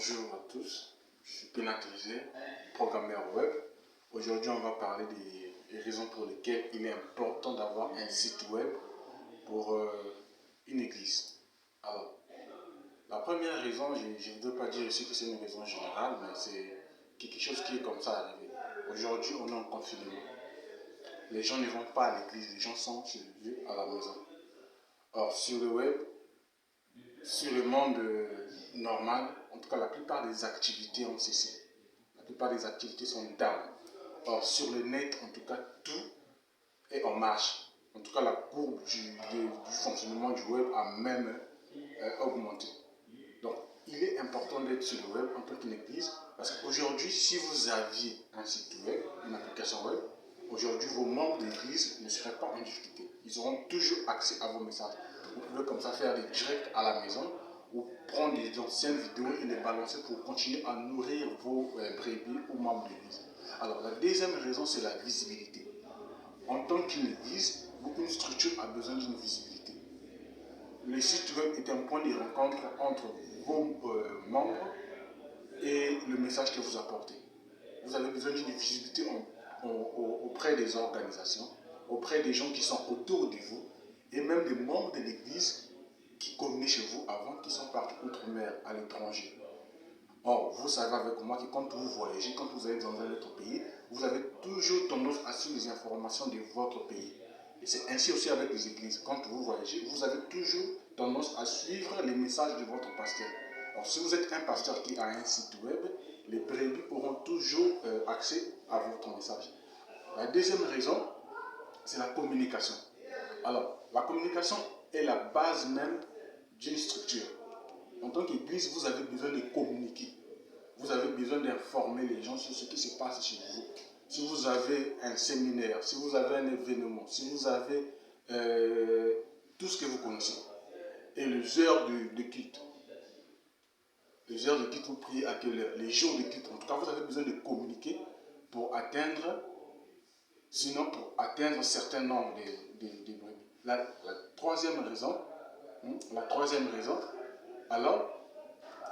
Bonjour à tous, je suis Pénatrisé, programmeur web. Aujourd'hui, on va parler des raisons pour lesquelles il est important d'avoir un site web pour une église. Alors, la première raison, je ne veux pas dire ici que c'est une raison générale, mais c'est quelque chose qui est comme ça arrivé. Aujourd'hui, on est en confinement. Les gens ne vont pas à l'église, les gens sont chez Dieu à la maison. Or, sur le web, sur le monde normal, en tout cas la plupart des activités ont cessé. La plupart des activités sont down. Or sur le net, en tout cas, tout est en marche. En tout cas, la courbe du fonctionnement du web a même augmenté. Donc, il est important d'être sur le web en tant qu'église parce qu'aujourd'hui, si vous aviez un site web, une application web, aujourd'hui, vos membres d'église ne seraient pas en difficulté. Ils auront toujours accès à vos messages. Vous pouvez comme ça faire des directs à la maison ou prendre des anciennes vidéos et les balancer pour continuer à nourrir vos brebis ou membres d'église. Alors, la deuxième raison, c'est la visibilité. En tant qu'une église, une structure a besoin d'une visibilité. Le site web est un point de rencontre entre vos membres et le message que vous apportez. Vous avez besoin d'une visibilité auprès des organisations, auprès des gens qui sont autour de vous et même des membres de l'église qui communiquent chez vous avant qu'ils sont partis outre-mer, à l'étranger. Or, vous savez avec moi que quand vous voyagez, quand vous allez dans un autre pays, vous avez toujours tendance à suivre les informations de votre pays. Et c'est ainsi aussi avec les églises. Quand vous voyagez, vous avez toujours tendance à suivre les messages de votre pasteur. Alors, si vous êtes un pasteur qui a un site web, les brebis auront toujours accès à votre message. La deuxième raison, c'est la communication. Alors, la communication est la base même d'une structure. En tant qu'église, vous avez besoin de communiquer. Vous avez besoin d'informer les gens sur ce qui se passe chez vous. Si vous avez un séminaire, si vous avez un événement, si vous avez tout ce que vous connaissez. Et les heures de culte. Les heures de culte, vous priez à quelle heure? Les jours de culte. En tout cas, vous avez besoin de communiquer pour atteindre, sinon pour atteindre un certain nombre de brebis. La troisième raison, alors,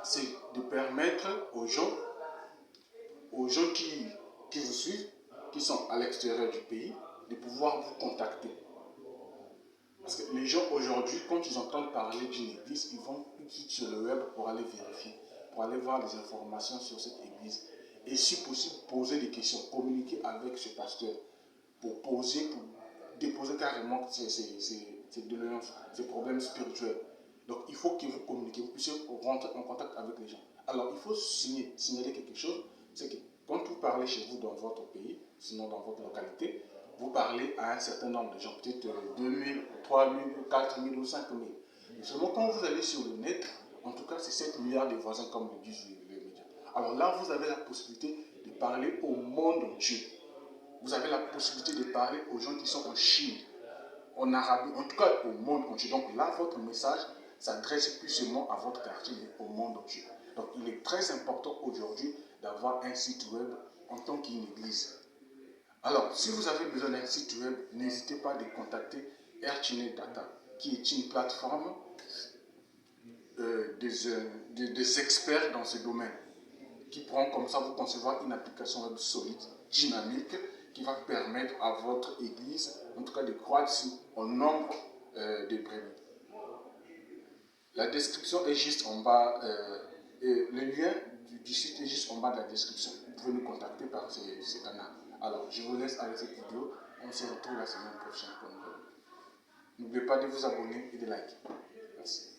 c'est de permettre aux gens qui vous suivent, qui sont à l'extérieur du pays, de pouvoir vous contacter. Parce que les gens aujourd'hui, quand ils entendent parler d'une église, ils vont tout de suite sur le web pour aller vérifier, pour aller voir des informations sur cette église. Et si possible, poser des questions, communiquer avec ce pasteur pour déposer carrément ces doléances, ces problèmes spirituels. Donc il faut que vous communiquiez, vous puissiez rentrer en contact avec les gens. Alors il faut signaler quelque chose, c'est que quand vous parlez chez vous dans votre pays, sinon dans votre localité, vous parlez à un certain nombre de gens, peut-être 2000, 3000, 4000 ou 5000. Et seulement quand vous allez sur le net, en tout cas c'est 7 milliards de voisins comme le disent les médias. Alors là vous avez la possibilité de parler au monde entier. Vous avez la possibilité de parler aux gens qui sont en Chine, en Arabie, en tout cas au monde entier. Donc là, votre message s'adresse plus seulement à votre quartier, mais au monde entier. Donc il est très important aujourd'hui d'avoir un site web en tant qu'église. Alors, si vous avez besoin d'un site web, n'hésitez pas à contacter Airtunnel Data, qui est une plateforme des experts dans ce domaine, qui pourront comme ça vous concevoir une application web solide, dynamique, qui va permettre à votre église, en tout cas de croître au nombre de brebis. La description est juste en bas, et le lien du site est juste en bas de la description. Vous pouvez nous contacter par ce canal. Alors, je vous laisse avec cette vidéo. On se retrouve la semaine prochaine pour une vidéo. N'oubliez pas de vous abonner et de liker. Merci.